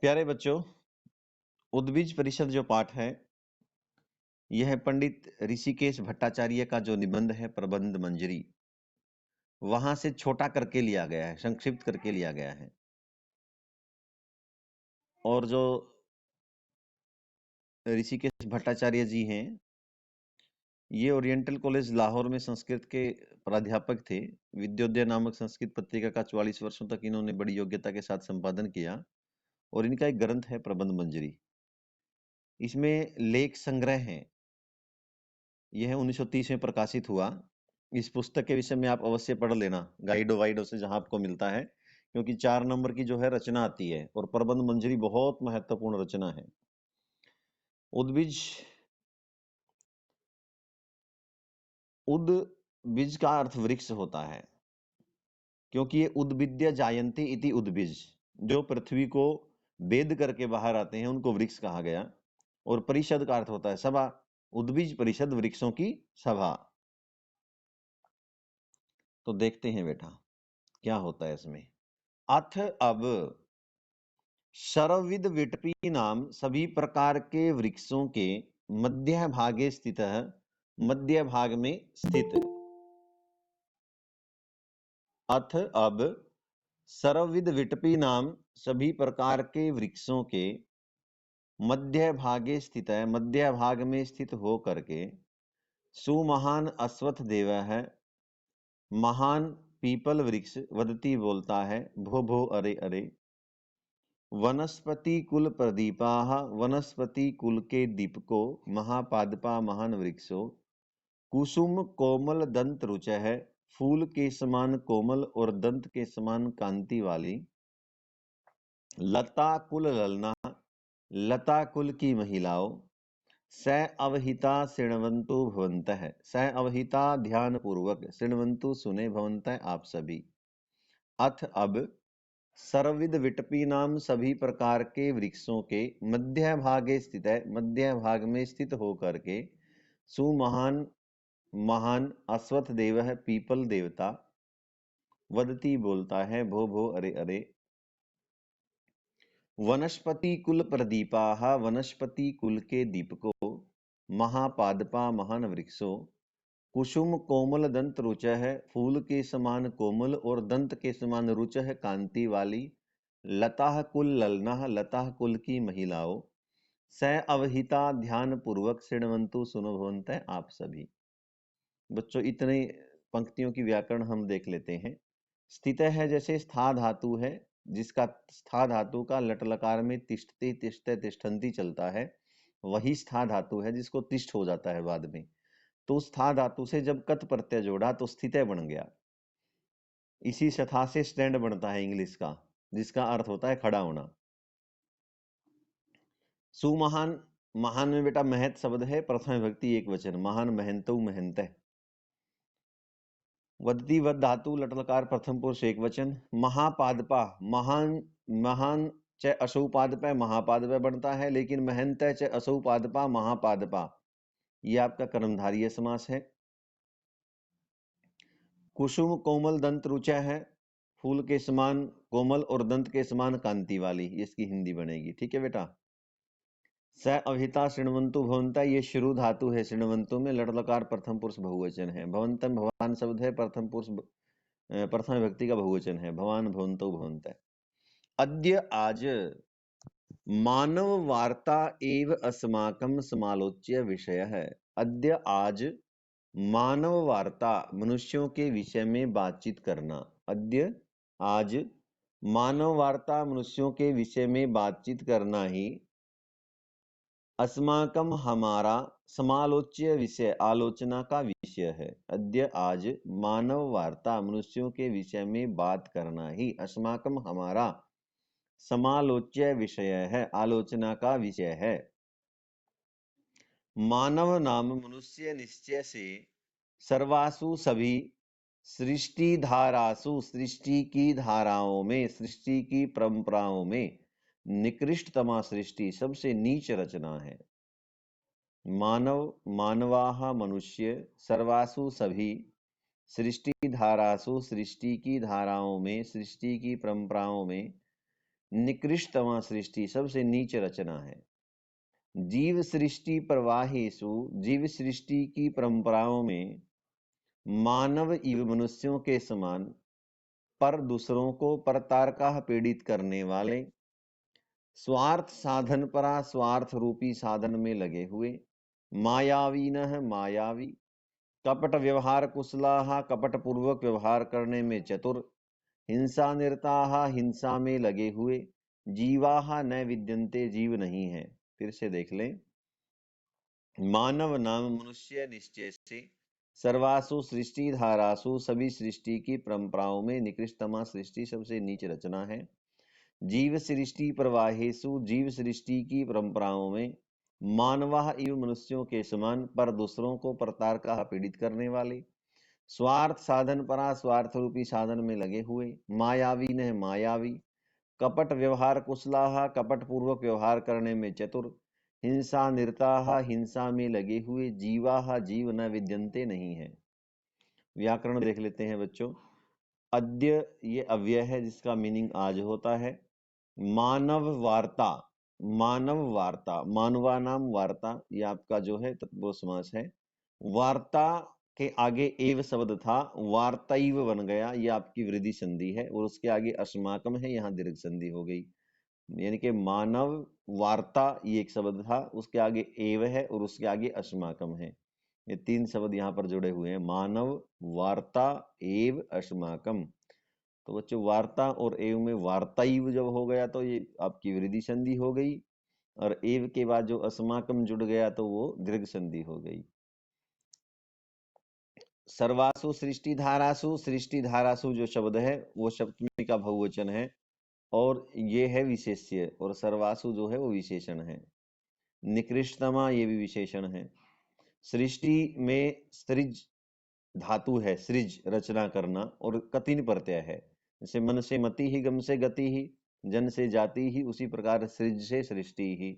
प्यारे बच्चों, उद्भिज परिषद जो पाठ है, यह पंडित ऋषिकेश भट्टाचार्य का जो निबंध है प्रबंध मंजरी, वहां से छोटा करके लिया गया है, संक्षिप्त करके लिया गया है। और जो ऋषिकेश भट्टाचार्य जी हैं, ये ओरिएंटल कॉलेज लाहौर में संस्कृत के प्राध्यापक थे। विद्योदय नामक संस्कृत पत्रिका का 44 वर्षों तक इन्होंने बड़ी योग्यता के साथ संपादन किया और इनका एक ग्रंथ है प्रबंध मंजरी। इसमें लेख संग्रह है। यह 1930 में प्रकाशित हुआ। इस पुस्तक के विषय में आप अवश्य पढ़ लेना, गाइडो वाइडो से जहां आपको मिलता है, क्योंकि 4 नंबर की जो है रचना आती है और प्रबंध मंजरी बहुत महत्वपूर्ण रचना है। उद्भिज, उद्भिज का अर्थ वृक्ष होता है, क्योंकि ये उद्भिद्य जायन्ते इति उद्भिज, जो पृथ्वी को वेद करके बाहर आते हैं उनको वृक्ष कहा गया। और परिषद का अर्थ होता है सभा, उद्भिज परिषद वृक्षों की सभा। तो देखते हैं बेटा क्या होता है इसमें। अथ अब सर्वविद विटपी नाम सभी प्रकार के वृक्षों के मध्य भागे स्थित है, मध्य भाग में स्थित। अथ अब सर्वविद विटपी नाम सभी प्रकार के वृक्षों के मध्य भागे स्थित है, मध्य भाग में स्थित हो करके सुमहान अश्वत्थ देव है, महान पीपल वृक्ष वदती बोलता है, भो भो अरे अरे। वनस्पति कुल प्रदीपाः, वनस्पति कुल के दीपको, महापादपा महान वृक्षो, कुसुम कोमल दंत रुच है, फूल के समान कोमल और दंत के समान कांति वाली। लता कुल ललना, लता कुल की महिलाओं, स अवहिता शृण्वन्तु भवन्तः, स अवहिता ध्यान पूर्वक, शृण्वन्तु सुने, भवन्तः आप सभी। अथ अब सर्वविद विटपी नाम सभी प्रकार के वृक्षों के मध्य भागे स्थित है, मध्य भाग में स्थित होकर के सुमहान महान अश्वत्थ देव है, पीपल देवता, वदती बोलता है, भो भो अरे अरे। वनस्पति कुल प्रदीपाः, वनस्पति कुल के दीपको, महापादपा महान वृक्षो, कुसुम कोमल दंत रुच है, फूल के समान कोमल और दंत के समान रुच है कांति वाली। लता कुल ललना, लता कुल की महिलाओं, स अवहिता ध्यान पूर्वक, शृण्वन्तु सुनो भवन्तः आप सभी। बच्चों इतने पंक्तियों की व्याकरण हम देख लेते हैं। स्थित है जैसे स्था धातु है, जिसका स्था धातु का लट लकार में तिष्ठति तिष्ठते तिष्ठन्ति चलता है, वही स्था धातु है जिसको तिष्ठ हो जाता है बाद में। तो स्था धातु से जब कत प्रत्यय जोड़ा तो स्थित बन गया। इसी सथा से स्टैंड बनता है इंग्लिश का, जिसका अर्थ होता है खड़ा होना। सुमहान, महान में बेटा महत शब्द है, प्रथम विभक्ति एक वचन, महान महंतो महंत। वदती वद धातु लटलकार प्रथम पुरुष एक वचन। महापादपा, महान, महान च असौ पादपा महापादपा बनता है, लेकिन महंत च असौ पादपा महापादपा, यह आपका कर्मधारीय समास है। कुसुम कोमल दंत रुचा है, फूल के समान कोमल और दंत के समान कांति वाली, इसकी हिंदी बनेगी। ठीक है बेटा। स अभिता शृण्वन्तु भवन्ता, ये शुरू धातु है, शृण्वन्तु में लटलकार प्रथम पुरुष बहुवचन है। भवन्तम भगवान शब्द है, प्रथम पुरुष प्रथम विभक्ति का बहुवचन है, भवान भवन्तौ भवन्तः। अद्य आज मानव वार्ता एव अस्माकं समालोच्य विषय है। अद्य आज मानव वार्ता, मनुष्यों के विषय में बातचीत करना। अद्य आज मानव वार्ता, मनुष्यों के विषय में बातचीत करना ही अस्माकम हमारा समालोच्य विषय, आलोचना का विषय है। अद्य आज मानव वार्ता, मनुष्यों के विषय में बात करना ही अस्माकम हमारा समालोच्य विषय है, आलोचना का विषय है। मानव नाम मनुष्य निश्चय से सर्वासु सभी सृष्टि धारासु, सृष्टि की धाराओं में, सृष्टि की परंपराओं में निकृष्टतमा सृष्टि, सबसे नीच रचना है। मानव, मानवाः मनुष्य, सर्वासु सभी, सृष्टि धारासु, सृष्टि की धाराओं में, सृष्टि की परंपराओं में, निकृष्टतमा सृष्टि सबसे नीच रचना है। जीव सृष्टि प्रवाहेषु, जीव सृष्टि की परंपराओं में मानव एवं मनुष्यों के समान पर दूसरों को परतारकाः पीड़ित करने वाले, स्वार्थ साधन परा स्वार्थ रूपी साधन में लगे हुए, मायावीनः मायावी, कपट व्यवहार कुशलाः कपट पूर्वक व्यवहार करने में चतुर, हिंसा निरताः हिंसा में लगे हुए, जीवाः न विद्यन्ते जीव नहीं है। फिर से देख लें। मानव नाम मनुष्य निश्चय से सर्वासु सृष्टि धारासु, सभी सृष्टि की परंपराओं में निकृष्टतमा सृष्टि सबसे नीच रचना है। जीव सृष्टि प्रवाहेषु, जीव सृष्टि की परंपराओं में मानवाः एवं मनुष्यों के समान पर दूसरों को परतारकाः पीड़ित करने वाले, स्वार्थ साधन परा स्वार्थ रूपी साधन में लगे हुए, मायावी न मायावी, कपट व्यवहार कुशलाः कपट पूर्वक व्यवहार करने में चतुर, हिंसा निरताः हिंसा में लगे हुए, जीवाः जीव न विद्यन्ते नहीं है। व्याकरण देख लेते हैं बच्चों। अद्य ये अव्यय है जिसका मीनिंग आज होता है। मानव वार्ता, मानव वार्ता, मानवा नाम वार्ता, ये आपका जो है तत्पुरुष समास है। वार्ता के आगे एव शब्द था, वार्तैव बन गया, ये आपकी वृद्धि संधि है, और उसके आगे अस्माकम है, यहाँ दीर्घ संधि हो गई। यानी कि मानव वार्ता ये एक शब्द था, उसके आगे एव है और उसके आगे अस्माकम है। ये तीन शब्द यहाँ पर जुड़े हुए हैं, मानव वार्ता एव अस्माकम। तो बच्चों वार्ता और एव में वार्ताइव जब हो गया तो ये आपकी वृद्धि संधि हो गई, और एव के बाद जो अस्माकम जुड़ गया तो वो दीर्घ संधि हो गई। सर्वासु सृष्टि धारासु, सृष्टि धारासु जो शब्द है वो सप्तमी का बहुवचन है, और ये है विशेष्य, और सर्वासु जो है वो विशेषण है। निकृष्टतमा ये भी विशेषण है। सृष्टि में सृज धातु है, सृज रचना करना, और कतिन प्रत्यय है। जैसे मन से मति ही, गम से गति ही, जन से जाति ही, उसी प्रकार सृज से सृष्टि ही।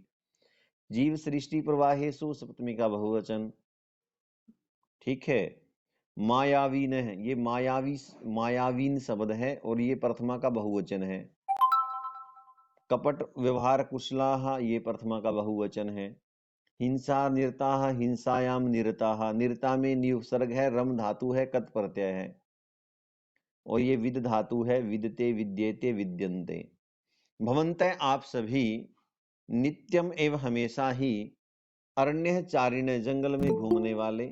जीव सृष्टि प्रवाहेषु सप्तमी का बहुवचन। ठीक है। मायावीन है, ये मायावीन शब्द है, और ये प्रथमा का बहुवचन है। कपट व्यवहार कुशलाः ये प्रथमा का बहुवचन है। हिंसा निरताः हिंसायाम निरताः, निरता में नि उपसर्ग है, रम धातु है, कत प्रत्यय है, और ये विद धातु है, विदते विद्येते विद्यन्ते। भवन्तः आप सभी, नित्यम एवं हमेशा ही, अरण्य चारिण जंगल में घूमने वाले,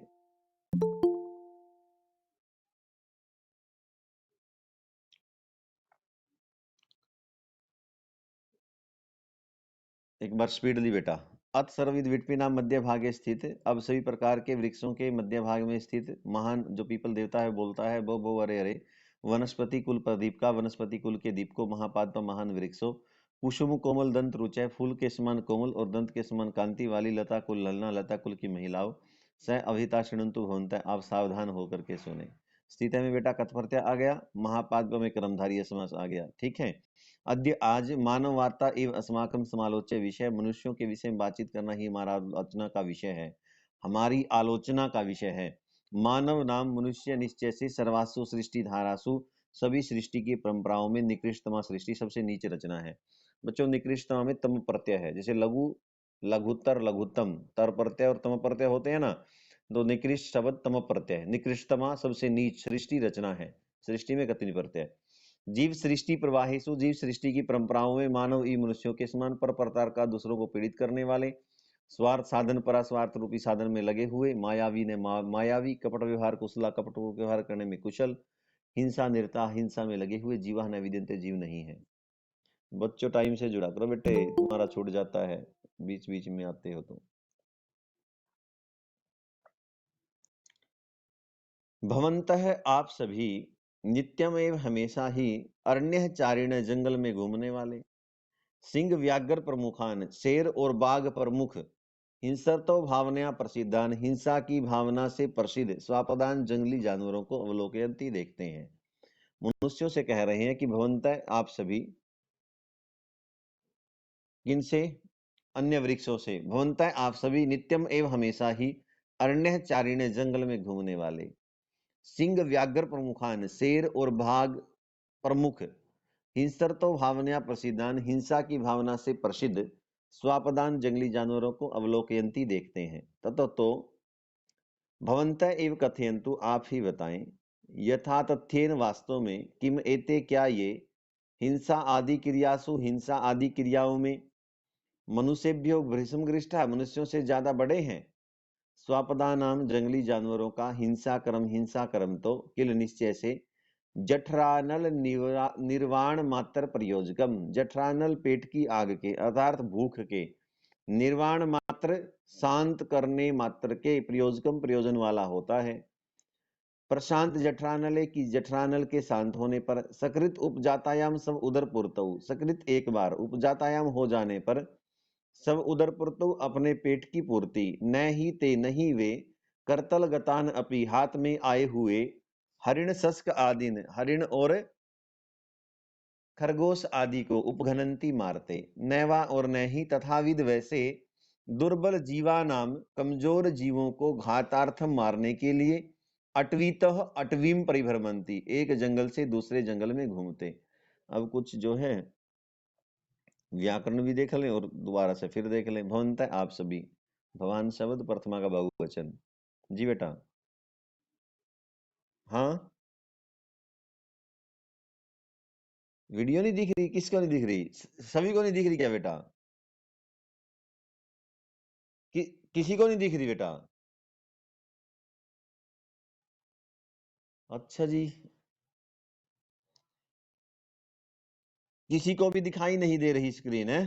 एक बार स्पीड ली बेटा। अत सर्वविद विटपिना मध्य भागे स्थित, अब सभी प्रकार के वृक्षों के मध्य भाग में स्थित महान जो पीपल देवता है बोलता है, बो बो अरे अरे, वनस्पति कुल प्रदीप का, वनस्पति कुल के दीप को, महापाद महान वृक्षो, कुसुम कोमल दंत रुचय, फूल के समान कोमल और दंत के समान कांति वाली लता कुल ललना, लता कुल की महिलाओं, स अभिता शृणुन्तु भवन्तः आप सावधान होकर के सुने। स्थित में बेटा कथप्रत्यय आ गया, महापाद में कर्मधारय समास आ गया। ठीक है। अद्य आज मानव वार्ता एवं अस्माकम समालोच्य विषय, मनुष्यों के विषय में बातचीत करना ही हमारा आलोचना का विषय है, हमारी आलोचना का विषय है। मानव नाम मनुष्य निश्चय से सर्वासु सृष्टि धारासु, सभी सृष्टि की परंपराओं में निकृष्टतमा सृष्टि सबसे नीचे रचना है। बच्चों निकृष्टतमा में तम प्रत्यय है, जैसे लघु, लघुत्तर, लघुत्तम, तर प्रत्यय और तम प्रत्यय होते हैं ना, तो निकृष्ट शब्द तम प्रत्यय है। निकृष्टतमा सबसे नीच सृष्टि रचना है, सृष्टि में कति प्रत्यय। जीव सृष्टि प्रवाहेषु, जीव सृष्टि की परंपराओं में मानव ई मनुष्यों के समान पर प्रकार का दूसरों को पीड़ित करने वाले, स्वार्थ साधन परा स्वार्थ रूपी साधन में लगे हुए, मायावी ने मायावी, कपट व्यवहार कुशला कपट व्यवहार करने में कुशल, हिंसा निरता हिंसा में लगे हुए, जीवा न विद्यन्ते जीव नहीं है। बच्चों टाइम से जुड़ा करो बेटे, तुम्हारा छूट जाता है बीच बीच में आते हो तो। भवन्तः आप सभी, नित्यम एवं हमेशा ही, अरण्य चारिण जंगल में घूमने वाले, सिंह व्याघ्र प्रमुखान शेर और बाघ प्रमुख, हिंसतो भावना प्रसिद्धान हिंसा की भावना से प्रसिद्ध, स्वापदान जंगली जानवरों को अवलोकयंती देखते हैं। मनुष्यों से कह रहे हैं कि भवन्तः आप सभी, किनसे? अन्य वृक्षों से। भवन्तः आप सभी, नित्यम एवं हमेशा ही, अरण्य चारिण जंगल में घूमने वाले, सिंह व्याघ्र प्रमुखान शेर और बाघ प्रमुख, हिंसर्तो भावनया प्रसिद्धान, हिंसा की भावना से प्रसिद्ध स्वापदान जंगली जानवरों को अवलोकयंती देखते हैं। ततो भवन्तः एव कथयन्तु, आप ही बताएं, यथा तथ्येन वास्तव में, किम एते क्या ये, हिंसा आदि क्रियासु, हिंसा आदि क्रियाओं में, मनुष्यभ्यो भृशमगृष्टा, मनुष्यों से ज्यादा बड़े हैं। स्वापदा नाम जंगली जानवरों का हिंसा कर्म तो किल निश्चय से जठरानल निर्वाण मात्र प्रयोजकम, जठरानल पेट की आग के अर्थात भूख के निर्वाण मात्र शांत करने मात्र के प्रयोजकम प्रयोजन वाला होता है। प्रशांत जठरानले की जठरानल के शांत होने पर, सकृत उपजातायाम सब उदर पुरतऊ, सकृत एक बार, उपजातायाम हो जाने पर, सब उदर पुरतऊ अपने पेट की पूर्ति, न ही ते नहीं वे, करतल गतान अपि हाथ में आए हुए, हरिण शस्क आदिन, हरिण और खरगोश आदि को उपघनंती मारते, नैवा और न ही तथाविद वैसे, दुर्बल जीवा नाम कमजोर जीवों को घातार्थम मारने के लिए, अटवीतः अटवीम परिभ्रमंती, एक जंगल से दूसरे जंगल में घूमते। अब कुछ जो है व्याकरण भी देख लें और दोबारा से फिर देख लें। भवंतः आप सभी, भवान शब्द प्रथमा का बहुवचन। जी बेटा। हाँ, वीडियो नहीं दिख रही? किसको नहीं दिख रही? सभी को नहीं दिख रही क्या बेटा? कि, किसी को नहीं दिख रही बेटा? अच्छा जी, किसी को भी दिखाई नहीं दे रही स्क्रीन है?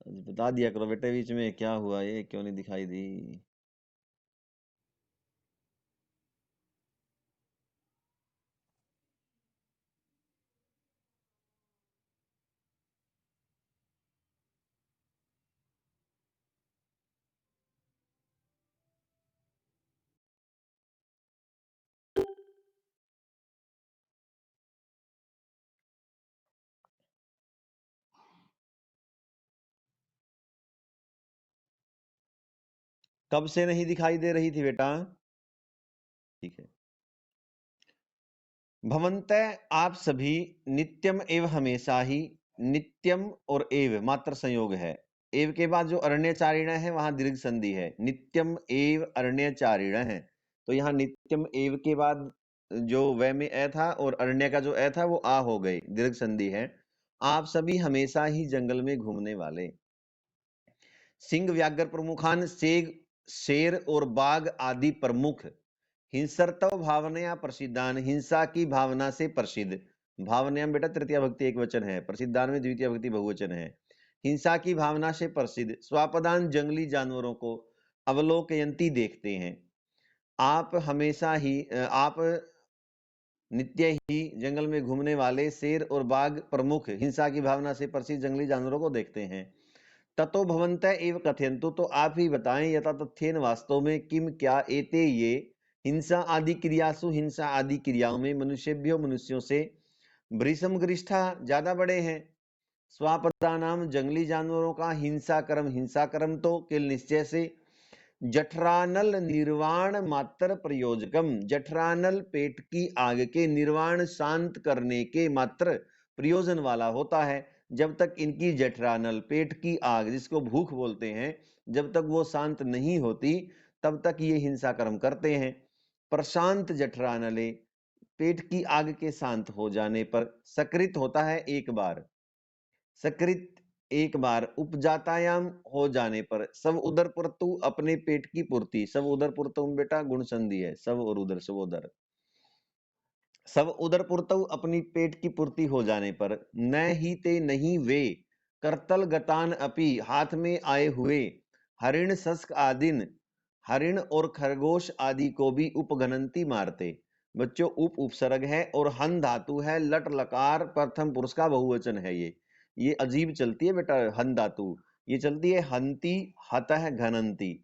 बता दिया करो बेटे बीच में क्या हुआ, ये क्यों नहीं दिखाई दी? कब से नहीं दिखाई दे रही थी बेटा? ठीक है। भवंतः आप सभी, नित्यम एव हमेशा ही, नित्यम और एव मात्र संयोग है। एव के बाद जो अरण्यचारिण है वहां दीर्घ संधि है, नित्यम एव अरण्यचारिण है, तो यहाँ नित्यम एव के बाद जो वह में ए था और अरण्य का जो ए था वो आ हो गई, दीर्घ संधि है। आप सभी हमेशा ही जंगल में घूमने वाले, सिंह व्याघ्र प्रमुखान, शेर और बाघ आदि प्रमुख, हिंसर्तव भावनया प्रसिद्धान, हिंसा की भावना से प्रसिद्ध, भावनया बेटा तृतीय भक्ति एक वचन है, प्रसिद्धान में द्वितीय भक्ति बहुवचन है, हिंसा की भावना से प्रसिद्ध स्वापदान जंगली जानवरों को अवलोकयंती देखते हैं। आप हमेशा ही, आप नित्य ही जंगल में घूमने वाले शेर और बाघ प्रमुख, हिंसा की भावना से प्रसिद्ध जंगली जानवरों को देखते हैं। ततो भवन्तः एव कथयन्तु, तो आप ही बताएं, यथा तथ्येन वास्तव में, किम क्या एते ये, हिंसा आदि क्रियासु, हिंसा आदि क्रियाओं में, मनुष्यभ्यो मनुष्यों से, भृशमगृष्ठा ज्यादा बड़े हैं, स्वापदा नाम जंगली जानवरों का हिंसा कर्म तो किल निश्चय से, जठरानल निर्वाण मात्र प्रयोजकम, जठरानल पेट की आग के निर्वाण शांत करने के मात्र प्रयोजन वाला होता है। जब तक इनकी जठरानल पेट की आग, जिसको भूख बोलते हैं, जब तक वो शांत नहीं होती तब तक ये हिंसा कर्म करते हैं। प्रशांत जठरानले, पेट की आग के शांत हो जाने पर, सकृत होता है एक बार, सकृत एक बार, उपजातायाम हो जाने पर, सब उदर पुरतु अपने पेट की पूर्ति, सब उदर पुरतु बेटा गुण संधि है, सब और उदर, सब उदर, सब उदर पुरतु अपनी पेट की पूर्ति हो जाने पर, न ही ते नहीं वे, करतल गतान अपि हाथ में आए हुए, हरिण शस्क आदिन, हरिण और खरगोश आदि को भी उपगनंती मारते। बच्चों उप उपसर्ग है और हन धातु है, लट लकार प्रथम पुरुष का बहुवचन है। ये अजीब चलती है बेटा, हन धातु ये चलती है हंती हतः घनंती,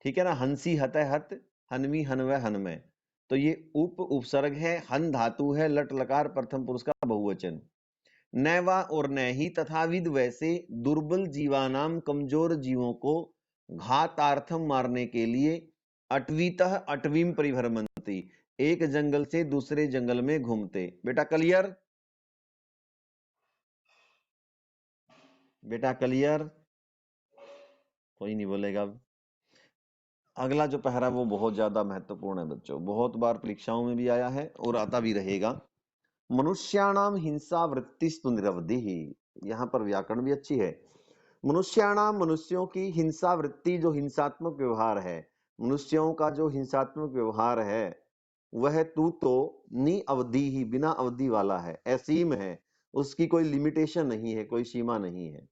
ठीक है ना, हंसी हतः हत, हनमी हनव हनमय, तो ये उप उपसर्ग है, हन धातु है, लट लकार प्रथम पुरुष का बहुवचन। नैवा और न ही तथाविद वैसे, दुर्बल जीवानाम कमजोर जीवों को घातार्थम मारने के लिए, अटवीतः अटवीम परिभ्रमंती, एक जंगल से दूसरे जंगल में घूमते। बेटा क्लियर? बेटा क्लियर? कोई नहीं बोलेगा अब। अगला जो पहरा वो बहुत ज्यादा महत्वपूर्ण है बच्चों, बहुत बार परीक्षाओं में भी आया है और आता भी रहेगा। मनुष्याणाम हिंसा वृत्तिस्तु निरवधि ही। यहाँ पर व्याकरण भी अच्छी है। मनुष्याणाम मनुष्यों की हिंसा वृत्ति, जो हिंसात्मक व्यवहार है, मनुष्यों का जो हिंसात्मक व्यवहार है वह तू तो नि अवधि ही, बिना अवधि वाला है, असीम है, उसकी कोई लिमिटेशन नहीं है, कोई सीमा नहीं है।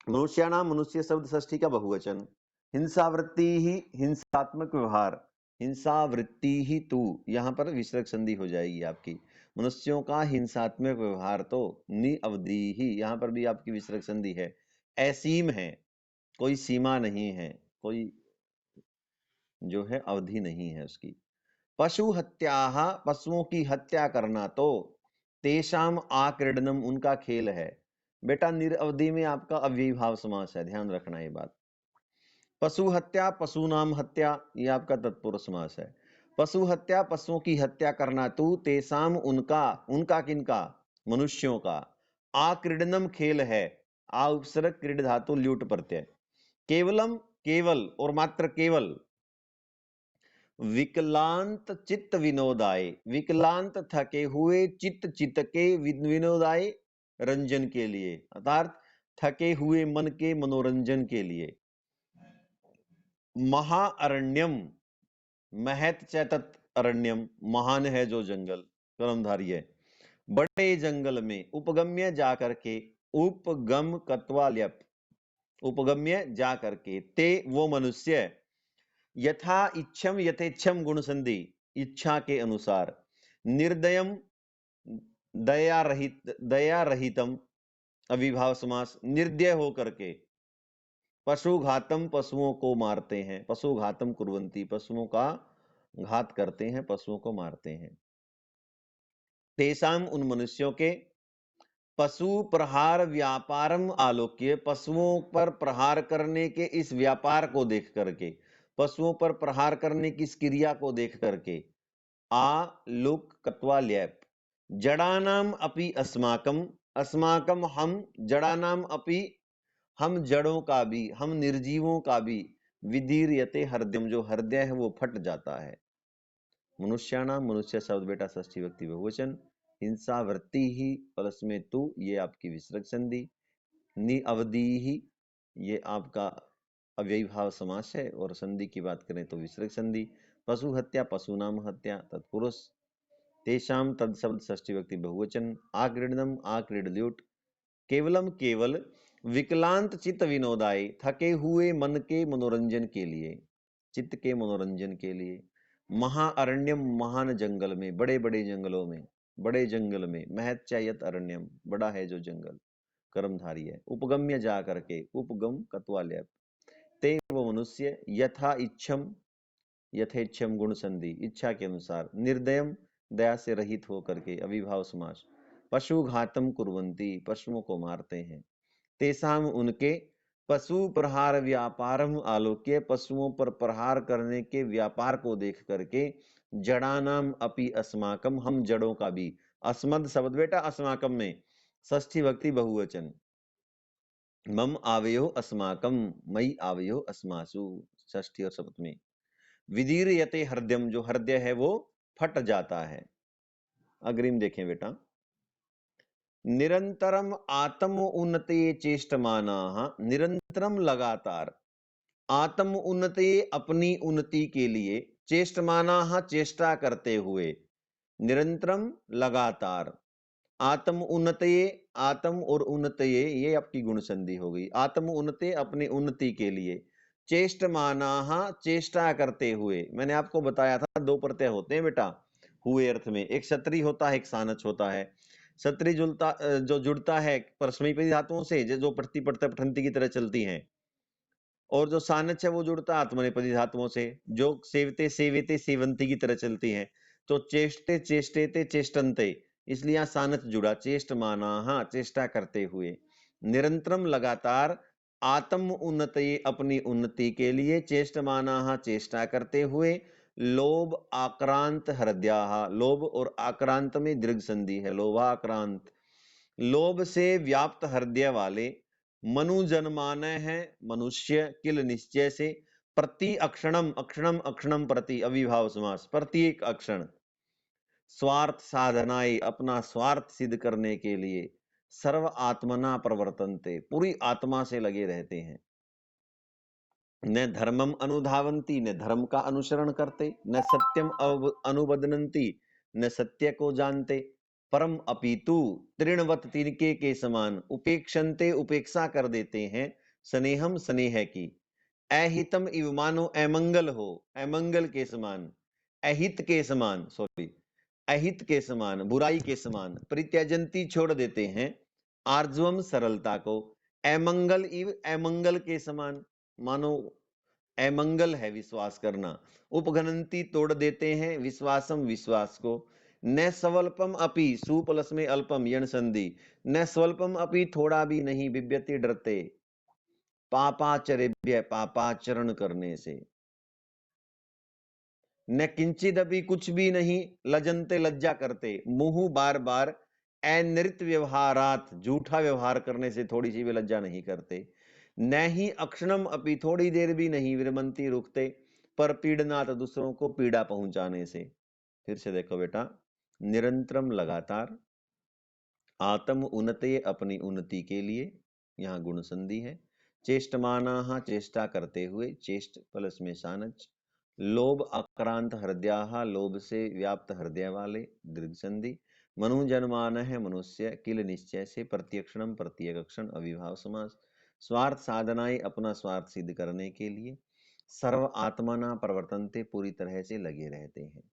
मनुष्याणाम मनुष्य शब्द षष्ठी का बहुवचन। हिंसावृत्ति ही हिंसात्मक व्यवहार, हिंसावृत्ति ही तू, यहां पर विसर्ग संधि हो जाएगी आपकी। मनुष्यों का हिंसात्मक व्यवहार तो नि अवधि ही, यहां पर भी आपकी विसर्ग संधि है, असीम है, कोई सीमा नहीं है, कोई जो है अवधि नहीं है उसकी। पशु हत्या, पशुओं की हत्या करना तो तेषाम आक्रीडनम, उनका खेल है। बेटा निरअवधि में आपका अव्ययीभाव समास है, ध्यान रखना ये बात। पशु हत्या, पशु नाम हत्या, ये आपका तत्पुरुष समास है। पशु हत्या, पशुओं की हत्या करना तू तेषाम, उनका, उनका किनका, मनुष्यों का, आक्रीडनम खेल है। आ उपसर्ग क्रीड धातु ल्यूट प्रत्यय। केवलम केवल और मात्र केवल, विकलांत चित्त विनोदाय, विकलांत थके हुए चित्त के विनोदाय, रंजन के लिए, अर्थात थके हुए मन के मनोरंजन के लिए। महाअरण्यम, महत चैतत अरण्यम, महान है जो जंगल, कर्मधारी है, बड़े जंगल में, उपगम्य जाकर के, उपगम कत्वाल्यप, उपगम्य जाकर के, ते वो मनुष्य, यथा इच्छम यथेच्छम गुण संधि, इच्छा के अनुसार, निर्दयम दया रहित, दया रहितम अविभाव समास, निर्दय होकर के, पशु घातम पशुओं को मारते हैं, पशु घातम कुर्वंती, पशुओं का घात करते हैं, पशुओं को मारते हैं। तेसाम उन मनुष्यों के, पशु प्रहार व्यापारम आलोक्य, पशुओं पर प्रहार करने के इस व्यापार को देख करके, पशुओं पर प्रहार करने की इस क्रिया को देख करके, आलोक कत्वाल्यप, जड़ानाम अपि अस्माकम, अस्माकम हम, जड़ानाम अपि हम जड़ों का भी, हम निर्जीवों का भी, विदीर्यते हृदयम, जो हृदय है वो फट जाता है। मनुष्याणाम मनुष्य शब्द बेटा षष्ठी व्यक्ति बहुवचन, हिंसा वृत्ति ही प्लस में तू, ये आपकी विसर्ग संधि, निअवधि ही ये आपका अव्ययीभाव समास है, और संधि की बात करें तो विसर्ग संधि। पशु हत्या, पशु नाम हत्या तत्पुरुष, तेषाम तद शब्द षष्ठी व्यक्ति बहुवचन, आक्रीडनम आक्रीडल्यूट, केवलम केवल, विकलांत चित्त विनोदाय, थके हुए मन के मनोरंजन के लिए, चित्त के मनोरंजन के लिए। महाअरण्यम, महान जंगल में, बड़े बड़े जंगलों में, बड़े जंगल में, महच्चायत अरण्यम, बड़ा है जो जंगल, कर्मधारी है। उपगम्य जा करके, उपगम कत्वाल्यप, ते वो मनुष्य, यथा इच्छम यथेच्छम गुण संधि, इच्छा के अनुसार, निर्दयम दया से रहित होकर के, अविभाव समास, पशु घातम कुर्वंती, पशुओं को मारते हैं, तेसाम उनके, पशु प्रहार व्यापारम आलोक्य, पशुओं पर प्रहार करने के व्यापार को देख करके, जड़ानाम अपि अस्माकम, हम जड़ों का भी, अस्मद शब्द बेटा अस्माकम में षष्ठी भक्ति बहुवचन, मम आवयो अस्माकम, मई आवयो अस्मासु, षष्ठी और सप्तमी। विदीर्यते हृदयम, जो हृदय है वो फट जाता है। अग्रिम देखें बेटा, निरंतरम आत्म उन्नति चेष्टमानाः, निरंतरम लगातार, आत्म उन्नति अपनी उन्नति के लिए, चेष्टमानाः चेष्टा करते हुए, निरंतरम लगातार, आत्म उन्नति, आत्म और उन्नति ये आपकी गुण संधि हो गई, आत्म उन्नति अपनी उन्नति के लिए, चेष्टमानाः चेष्टा करते हुए, मैंने आपको बताया था दो प्रत्यय होते हैं बेटा हुए अर्थ में, एक क्षत्रिय होता है, एक सानच होता है। क्षत्रिय जो जुड़ता है परस्मैपदी धातुओं से, जो प्रति पठंती की तरह चलती हैं, और जो सानच है वो जुड़ता आत्मनेपदी धातुओं से, जो सेवते सेवेते सेवंती की तरह चलती हैं। तो चेष्टे चेष्टेते चेष्टन्ते, इसलिए यहाँ सानच जुड़ा, चेष्टमानाः चेष्टा करते हुए, निरंतरम लगातार, आत्म उन्नति अपनी उन्नति के लिए, चेष्टमानाः चेष्टा करते हुए, लोभ आक्रांत हृदयाः, लोभ और आक्रांत में दीर्घ संधि है, लोभाक्रांत, लोभ से व्याप्त हृदय वाले, मनु जनमानय है मनुष्य, किल निश्चय से, प्रति अक्षणम, अक्षणम अक्षणम प्रति, अविभाव समास, प्रत्येक अक्षण, स्वार्थ साधनाएं, अपना स्वार्थ सिद्ध करने के लिए, सर्व आत्मना प्रवर्तन्ते, पूरी आत्मा से लगे रहते हैं, न धर्मम अनुधावंती, न धर्म का अनुसरण करते, न सत्यम अनुबदनंती, न सत्य को जानते, परम अपितु तृणवत तिनके के समान, उपेक्षन्ते, उपेक्षा कर देते हैं, स्नेहम स्नेह की, अहितम इव, मानो अमंगल हो, अमंगल के समान, अहित के समान, सॉरी, अहित के समान, बुराई के समान, परित्यजंती, छोड़ देते हैं, आर्जवम, सरलता को, अमंगल इव, अमंगल के समान, मानो अमंगल है विश्वास करना, उपघनंती, तोड़ देते हैं, विश्वासम, विश्वास को, न स्वल्पम अपि, सु प्लस में अल्पम, यण संधि, न स्वल्पम अपि, थोड़ा भी नहीं, बिभ्यति, डरते, पापाचरेभ्य, पापाचरण करने से, न किंचित अभी, कुछ भी नहीं, लजनते, लज्जा करते, मुंह बार बार, अनृत व्यवहारात, झूठा व्यवहार करने से थोड़ी सी भी लज्जा नहीं करते, न ही अक्षणम अपि, थोड़ी देर भी नहीं, विरमंती, रुकते, पर पीड़नात, दूसरों को पीड़ा पहुंचाने से। फिर से देखो बेटा, निरंतरम, लगातार, आत्म उन्नति, अपनी उन्नति के लिए, यहाँ गुण संधि है, चेष्टमाना, चेष्टा करते हुए, चेष्ट प्लस में सानच, लोभ आक्रांत हृदयाः, लोभ से व्याप्त हृदय वाले, दीर्घ संधि, मनु जनमान है मनुष्य, किल निश्चय से, प्रत्यक्षणम, प्रत्येक अक्षण, अविभाव समास, स्वार्थ साधनाएं, अपना स्वार्थ सिद्ध करने के लिए, सर्व आत्मना प्रवर्तनते, पूरी तरह से लगे रहते हैं,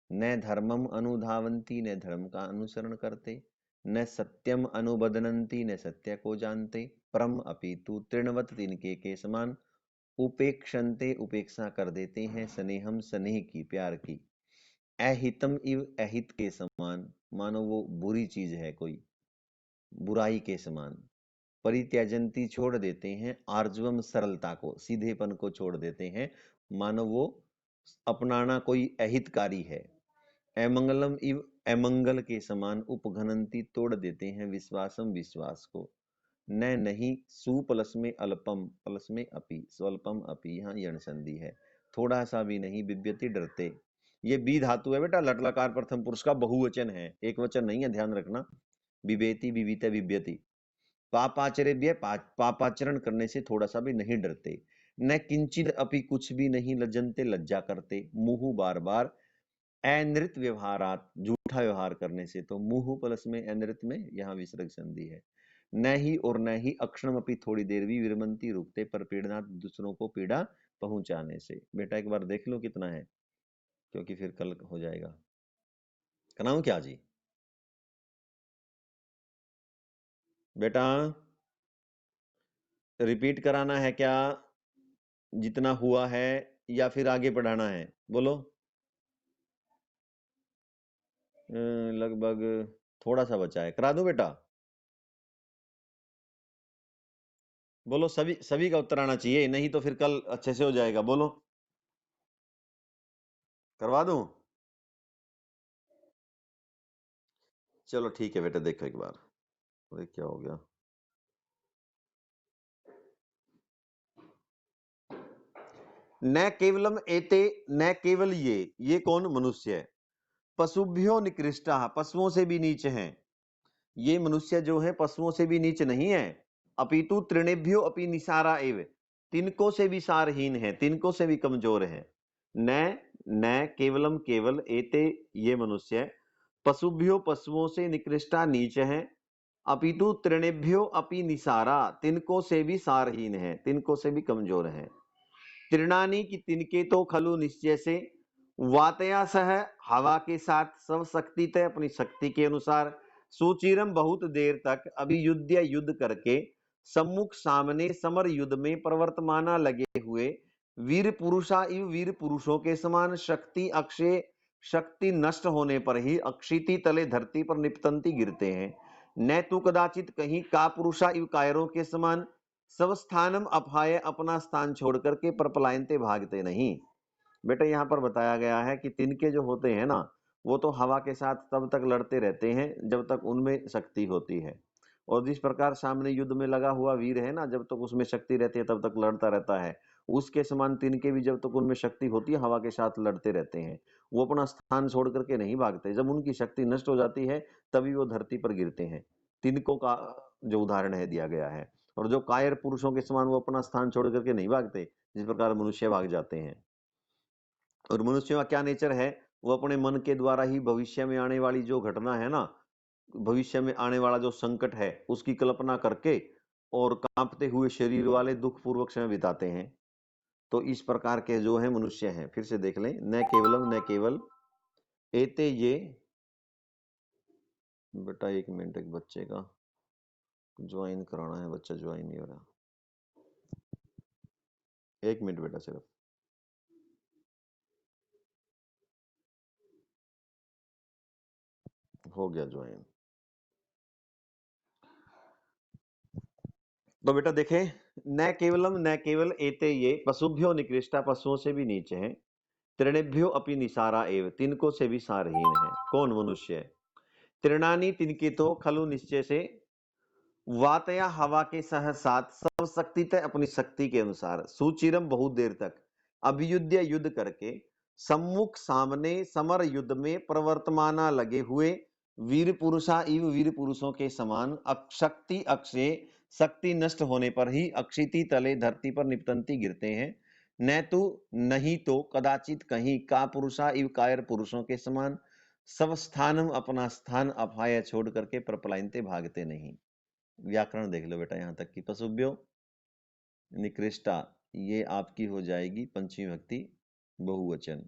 न धर्मम अनुधावंती, न धर्म का अनुसरण करते, न सत्यम अनुबदनंती, न सत्य को जानते, परम अपितु तृणवत, तिनके के समान, उपेक्षन्ते, उपेक्षा कर देते हैं, स्नेहम, स्नेह की, प्यार की, अहितम इव, अहित के समान, मानो वो बुरी चीज है कोई, बुराई के समान, परित्यजंती, छोड़ देते हैं, आर्जवम, सरलता को, सीधेपन को छोड़ देते हैं, मानो वो अपनाना कोई अहितकारी है, अमंगलम इव, अमंगल के समान, उपघनंती, तोड़ देते हैं, विश्वासम, विश्वास को, न नहीं, सु प्लस में अल्पम, प्लस में अपि, स्वल्पम अपि, यहाँ यण संधि है, थोड़ा सा भी नहीं, बिभ्यति, डरते, ये बी धातु है बेटा, लट लकार प्रथम पुरुष का बहुवचन है, एक वचन नहीं है, ध्यान रखना, बिबेति, बिबीत, बिभ्यति, पापाचरेभ्य, पापाचरण करने से थोड़ा सा भी नहीं डरते, न किंचित अपि, कुछ भी नहीं, लज्जनते, लज्जा करते, मुंह बार बार, अनृत व्यवहारात, झूठा व्यवहार करने से, तो मुंह प्लस में अनृत में यहाँ विसर्ग संधि है, न ही और न ही, अक्षणम अपि, थोड़ी देर भी, विरमंती, रुकते, पर पीड़ना, दूसरों को पीड़ा पहुंचाने से। बेटा एक बार देख लो कितना है, क्योंकि फिर कल हो जाएगा। कराऊं क्या जी बेटा, रिपीट कराना है क्या जितना हुआ है, या फिर आगे पढ़ाना है, बोलो। लगभग थोड़ा सा बचा है, करा दूं बेटा, बोलो, सभी सभी का उत्तर आना चाहिए, नहीं तो फिर कल अच्छे से हो जाएगा, बोलो, करवा दूं। चलो ठीक है बेटा, देखो एक बार, अरे क्या हो गया, न केवलम एते, न केवल ये कौन, मनुष्य है, पशुभ्यो निकृष्ट, पशुओं से भी नीच हैं, ये मनुष्य जो है पशुओं से भी नीच नहीं है, अपितु तृणेभ्यो अपि निसारा एव, तिनको से भी सारहीन है, तिनको से भी कमजोर है, न न केवलम, केवल, एते, ये मनुष्य, पशुभ्यो, पशुओं से, निकृष्टा, नीच है, अपितु तृणेभ्यो अपि निसारा, तिनको से भी सारहीन है, तिनको से भी कमजोर है, तृणानी की, तिनके तो, खलु, निश्चय से, वातया सह, हवा के साथ, सब शक्ति तय, अपनी शक्ति के अनुसार, सुचिरम, बहुत देर तक, अभियुद्ध, युद्ध करके, सम्मुख, सामने, समर युद्ध में, प्रवर्तमाना, लगे हुए, वीर पुरुषा इव, वीर पुरुषों के समान, शक्ति अक्षय, शक्ति नष्ट होने पर ही, अक्षिति तले, धरती पर, निपतंती, गिरते हैं, न तु कदाचित कहीं, का पुरुषा इव, कायरों के समान, सब स्थानम अपाय, अपना स्थान छोड़ करके, पर पलायनते, भागते नहीं, बेटा यहाँ पर बताया गया है कि तिनके जो होते हैं ना, वो तो हवा के साथ तब तक लड़ते रहते हैं जब तक उनमें शक्ति होती है, और जिस प्रकार सामने युद्ध में लगा हुआ वीर है ना, जब तक उसमें शक्ति रहती है तब तक लड़ता रहता है, उसके समान तिनके भी जब तक उनमें शक्ति होती है हवा के साथ लड़ते रहते हैं। वो अपना स्थान छोड़ करके नहीं भागते, जब उनकी शक्ति नष्ट हो जाती है तभी वो धरती पर गिरते हैं। तिनकों का जो उदाहरण है दिया गया है। और जो कायर पुरुषों के समान वो अपना स्थान छोड़ करके नहीं भागते, जिस प्रकार मनुष्य भाग जाते हैं। और मनुष्य का क्या नेचर है, वो अपने मन के द्वारा ही भविष्य में आने वाली जो घटना है ना, भविष्य में आने वाला जो संकट है उसकी कल्पना करके और कांपते हुए शरीर वाले दुख पूर्वक समय बिताते हैं। तो इस प्रकार के जो है मनुष्य हैं, फिर से देख लें, न केवलम न केवल एते ये, बेटा एक मिनट, एक बच्चे का ज्वाइन कराना है, बच्चा ज्वाइन नहीं हो रहा, एक मिनट बेटा सिर्फ। हो गया ज्वाइन। तो बेटा देखे, न केवलम न केवल एते ये पशुभ्यो निकृष्टा, पशुओं से भी नीचे हैं, तृणेभ्यो अपि निसारा एव, तिनको से भी सारहीन है। कौन? मनुष्य। तृणानी, तिनके तो खलु निश्चय से, वातया हवा के सह साथ, सब शक्ति तय अपनी शक्ति के अनुसार, सुचिरम बहुत देर तक, अभियुद्ध युद्ध करके, सम्मुख सामने समर युद्ध में प्रवर्तमाना लगे हुए, वीर पुरुषा इव, वीर पुरुषों के समान, अक्षक्ति अक्षय, शक्ति नष्ट होने पर ही अक्षिति तले धरती पर निपतंती गिरते हैं। न तो नहीं तो कदाचित कहीं, का पुरुषा इव, कायर पुरुषों के समान, सब स्थानम अपना स्थान अपाय छोड़ करके प्रपलायनते भागते नहीं। व्याकरण देख लो बेटा यहाँ तक की। पशुभ्यो निकृष्टा, ये आपकी हो जाएगी पंचमी विभक्ति बहुवचन।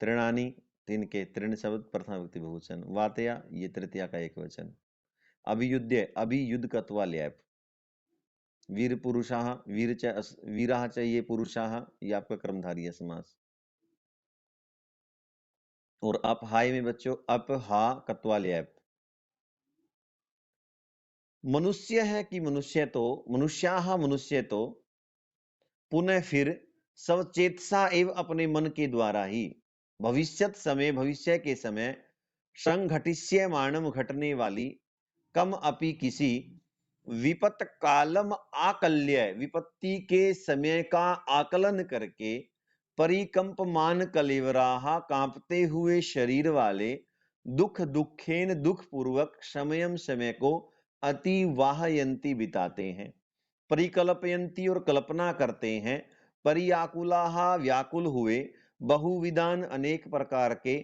तृणानी, तिनके, तृण शब्द प्रथम विभक्ति बहुवचन। वातया, ये तृतीया का एक वचन। अभियुद्ध, अभियुद्ध कत्वा ल्याप। वीर पुरुषाः, वीराः च ये पुरुषाः, ये आपका कर्मधारय समास। और अपहाय में बच्चों अपहा कत्वा ल्याप। मनुष्य है कि मनुष्य तो, मनुष्याः, मनुष्य तो, पुनः फिर सवचेतसा एवं अपने मन के द्वारा ही, भविष्यत समय, भविष्य के समय, संघटिष्यमाणम घटने वाली, कम अपि किसी, विपत कालम आकल्य, विपत्ति के समय का आकलन करके, परिकंपमान कलेवराहा, कांपते हुए शरीर वाले, दुख दुखेन, दुख पूर्वक, समयम समय को, अति वाहयंती बिताते हैं। परिकल्पयंती, और कल्पना करते हैं, परियाकुलाहा, व्याकुल हुए, बहुविधान, अनेक प्रकार के,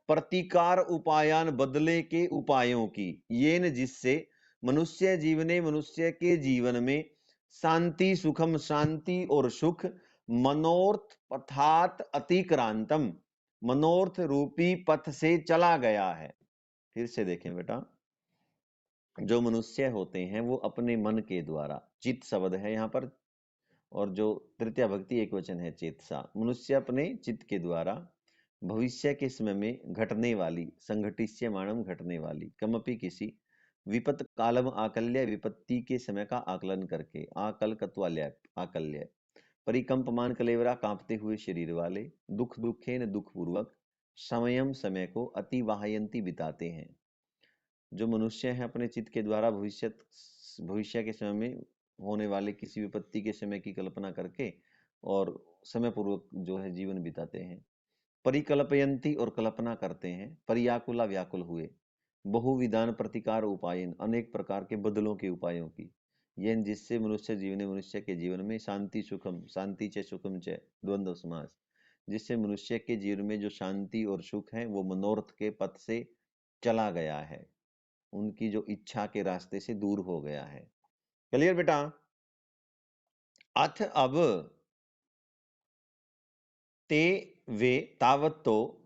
प्रतिकार उपायान, बदले के उपायों की, येन जिससे, मनुष्य जीवने, मनुष्य के जीवन में, शांति सुखम, शांति और सुख, मनोर्थ पथात अतिक्रांतम, मनोर्थ रूपी पथ से चला गया है। फिर से देखें बेटा, जो मनुष्य होते हैं वो अपने मन के द्वारा, चित्त शब्द है यहाँ पर, और जो तृतीया भक्ति एक वचन है चेतसा, मनुष्य अपने चित्त के द्वारा भविष्य के समय में घटने वाली, संघटिष्यमाणम, घटने वाली, कमपि किसी, विपत कालम आकल्य, विपत्ति के समय का आकलन करके, आकल कत्वाल्य, आकल्य, परिकंपमान कलेवरा, कांपते हुए शरीर वाले, दुख दुखेन, दुख पूर्वक, समयम, समय को, अति वाहयंती, बिताते हैं। जो मनुष्य है अपने चित्त के द्वारा भविष्य के समय में होने वाले किसी विपत्ति के समय की कल्पना करके और समय पूर्वक जो है जीवन बिताते हैं। परिकल्पयंती, और कल्पना करते हैं, परियाकुला, व्याकुल हुए, बहुविधान प्रतिकार उपायन, अनेक प्रकार के बदलों के उपायों की, यह जिससे मनुष्य जीवने, मनुष्य के जीवन में, शांति सुखम, शांति च सुखम च, द्वंद्व समास, जिससे मनुष्य के जीवन में जो शांति और सुख है वो मनोरथ के पथ से चला गया है, उनकी जो इच्छा के रास्ते से दूर हो गया है। क्लियर बेटा? अथ अब ते वे तावत तो,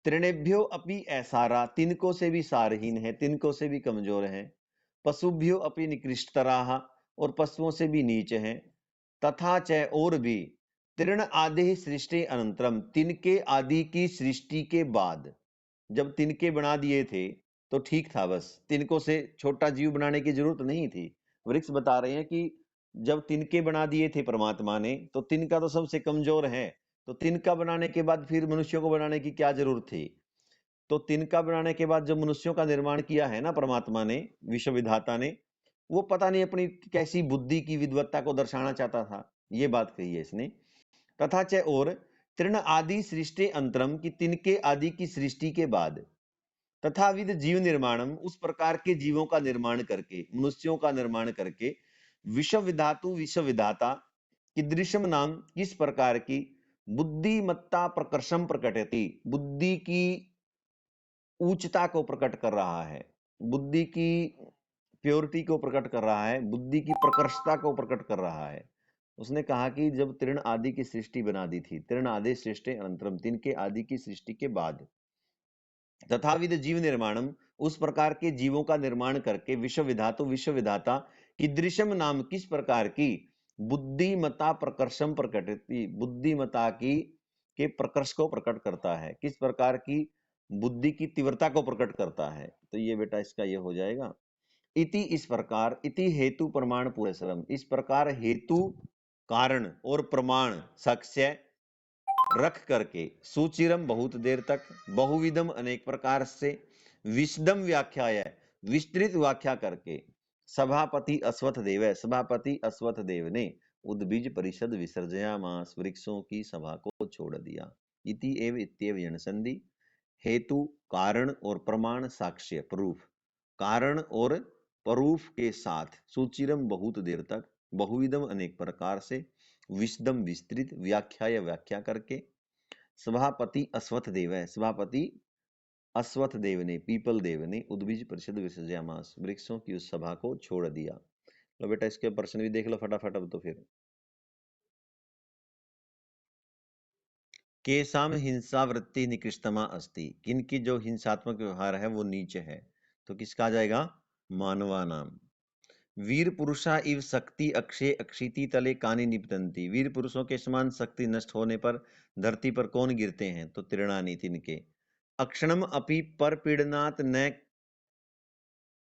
तृणेभ्यो अपि ऐसारा, तिनको से भी सारहीन है, तिनको से भी कमजोर है, पशुभ्यो अपि निकृष्टराः, और पशुओं से भी नीच हैं, तथा च, और भी, तृण आदि सृष्टि अनंतरम, तिनके आदि की सृष्टि के बाद, जब तिनके बना दिए थे तो ठीक था, बस तिनको से छोटा जीव बनाने की जरूरत नहीं थी। वृक्ष बता रहे हैं कि जब तिनके बना दिए थे परमात्मा ने, तो तिनका तो सबसे कमजोर है, तो तिनका बनाने के बाद फिर मनुष्यों को बनाने की क्या जरूरत थी? तो तिनका बनाने के बाद जब मनुष्यों का निर्माण किया है ना परमात्मा ने, विश्व विधाता ने, वो पता नहीं अपनी कैसी बुद्धि की विद्वत्ता को दर्शाना चाहता था, ये बात कही है इसने। तथा च और तृण आदि सृष्टि अंतरम की तिनके आदि की सृष्टि के बाद तथाविध जीव निर्माणम उस प्रकार के जीवों का निर्माण करके, मनुष्यों का निर्माण करके, विश्व विधातु विश्व विधाता कीदृशम नाम किस प्रकार की बुद्धिमत्ता प्रकर्षम प्रकटति, बुद्धि की उच्चता को प्रकट कर रहा है, बुद्धि की प्योरिटी को प्रकट कर रहा है, बुद्धि की प्रकर्षता को प्रकट कर रहा है। उसने कहा कि जब तृण आदि की सृष्टि बना दी थी, तृण आदि सृष्टि अनंतरम, तिनके आदि की सृष्टि के बाद तथाविध जीव निर्माणम उस प्रकार के जीवों का निर्माण करके, विश्व विधातु विश्व विधाता कीदृशम नाम किस प्रकार की बुद्धिमता प्रकर्षम प्रकटति, बुद्धिमता की के प्रकर्ष को प्रकट करता है, किस प्रकार की बुद्धि की तीव्रता को प्रकट करता है। तो ये बेटा इसका ये हो जाएगा इति, इस प्रकार, इति हेतु प्रमाण पुरस्सरम, इस प्रकार हेतु कारण और प्रमाण साक्ष्य रख करके, सुचिरम बहुत देर तक, बहुविधम अनेक प्रकार से, विशदम व्याख्या विस्तृत व्याख्या करके, सभापति अश्वत्थ देव, सभापति अश्वत्थ देव ने उद्बीज परिषद विसर्जयामास, वृक्षों की सभा को छोड़ दिया। इति एव इत्येव यण संधि, हेतु कारण और प्रमाण साक्ष्य प्रूफ, कारण और प्रूफ के साथ, सुचिरम बहुत देर तक, बहुविधम अनेक प्रकार से, विशदम विस्तृत, व्याख्या या व्याख्या करके, सभापति अश्वत्थ देव है, सभापति अश्वत्थ देव ने, पीपल देव ने उद्बीज परिषद विसर्जयामास, वृक्षों की उस सभा को छोड़ दिया। लो बेटा इसके प्रश्न भी देख लो फटाफट अब तो फिर। केसाम हिंसा वृत्ति निकृष्टमा अस्ति, किनकी जो हिंसात्मक व्यवहार है वो नीच है, तो किसका आ जाएगा? मानवा नाम। वीर पुरुषा इव शक्ति अक्षय अक्षिति तले कानी निपतंती, वीर पुरुषों के समान शक्ति नष्ट होने पर धरती पर कौन गिरते हैं? तो तिरणानी, तिनके। अक्षणम अपि पर पीड़नात् न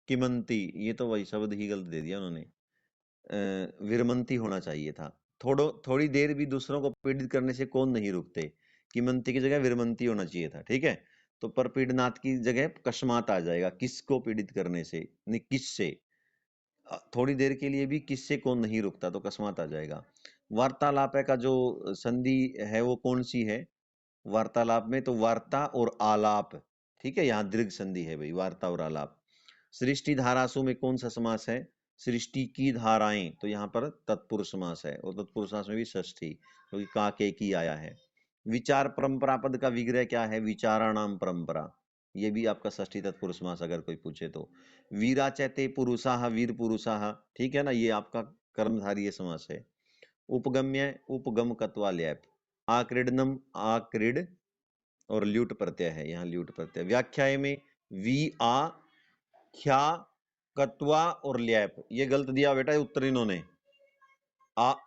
किमंती, ये तो वही शब्द ही गलत दे दिया उन्होंने, विरमंती होना चाहिए था। थोड़ी देर भी दूसरों को पीड़ित करने से कौन नहीं रुकते, किमंती की जगह विरमंती होना चाहिए था, ठीक है। तो पर पीड़नात् की जगह कस्मात आ जाएगा, किसको पीड़ित करने से, नहीं किससे, थोड़ी देर के लिए भी किससे कौन नहीं रुकता, तो कस्मात आ जाएगा। वार्तालाप का जो संधि है वो कौन सी है वार्तालाप में? तो वार्ता और आलाप, ठीक है, यहाँ दीर्घ संधि है भाई, वार्ता और आलाप। सृष्टि धारासु में कौन सा समास है? सृष्टि की धाराएं, तो यहाँ पर तत्पुरुष समास है, और तत्पुरुष समास में भी षष्ठी, क्योंकि का के की आया है। विचार परंपरा पद का विग्रह क्या है? विचाराणाम परंपरा, ये भी आपका षष्ठी तत्पुरुष समास अगर कोई पूछे तो। वीरा चैते पुरुषाः, वीर पुरुषाः, ठीक है ना, ये आपका कर्मधारीय समास है। उपगम्य, उपगम कत्वा ल्यप, आक्रीडनम, आक्रीड और ल्यूट प्रत्यय है, यहाँ ल्यूट प्रत्यय। व्याख्याय में वी आ ख्या कत्वा और ल्यप, ये गलत दिया बेटा उत्तर इन्होंने,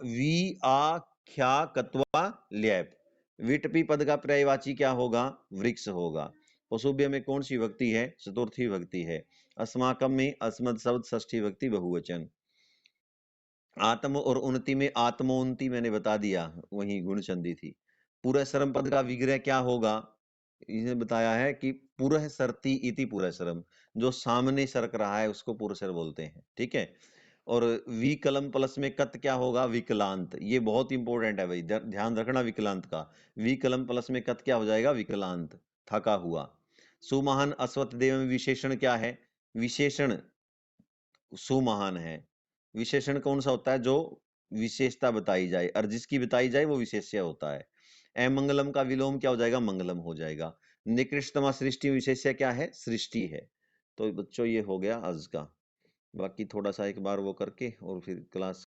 वी आ ख्या कत्वा ल्यप। विटपी पद का पर्यायवाची क्या होगा? वृक्ष होगा। पशुभ्य में कौन सी विभक्ति है? चतुर्थी विभक्ति है। अस्माकम में अस्मद शब्द षष्ठी विभक्ति बहुवचन। आत्म और उन्नति में आत्मोन्नति मैंने बता दिया, वही गुण संधि थी। पूरा सरम पद का विग्रह क्या होगा? इसने बताया है कि पुरः सरती इति पुरः सरम, जो सामने सरक रहा है उसको पुरसर बोलते हैं, ठीक है। और विकलम प्लस में कत क्या होगा? विकलांत, ये बहुत इंपॉर्टेंट है भाई, ध्यान रखना विकलांत का। विकलम प्लस में कत क्या हो जाएगा? विकलांत, थका हुआ। सुमहान अश्वत्थ देव में विशेषण क्या है? विशेषण सुमहान है। विशेषण कौन सा होता है? जो विशेषता बताई जाए, और जिसकी बताई जाए वो विशेष्य होता है। अमंगलम का विलोम क्या हो जाएगा? मंगलम हो जाएगा। निकृष्टतमा सृष्टि विशेष्य क्या है? सृष्टि है। तो बच्चों ये हो गया आज का, बाकी थोड़ा सा एक बार वो करके और फिर क्लास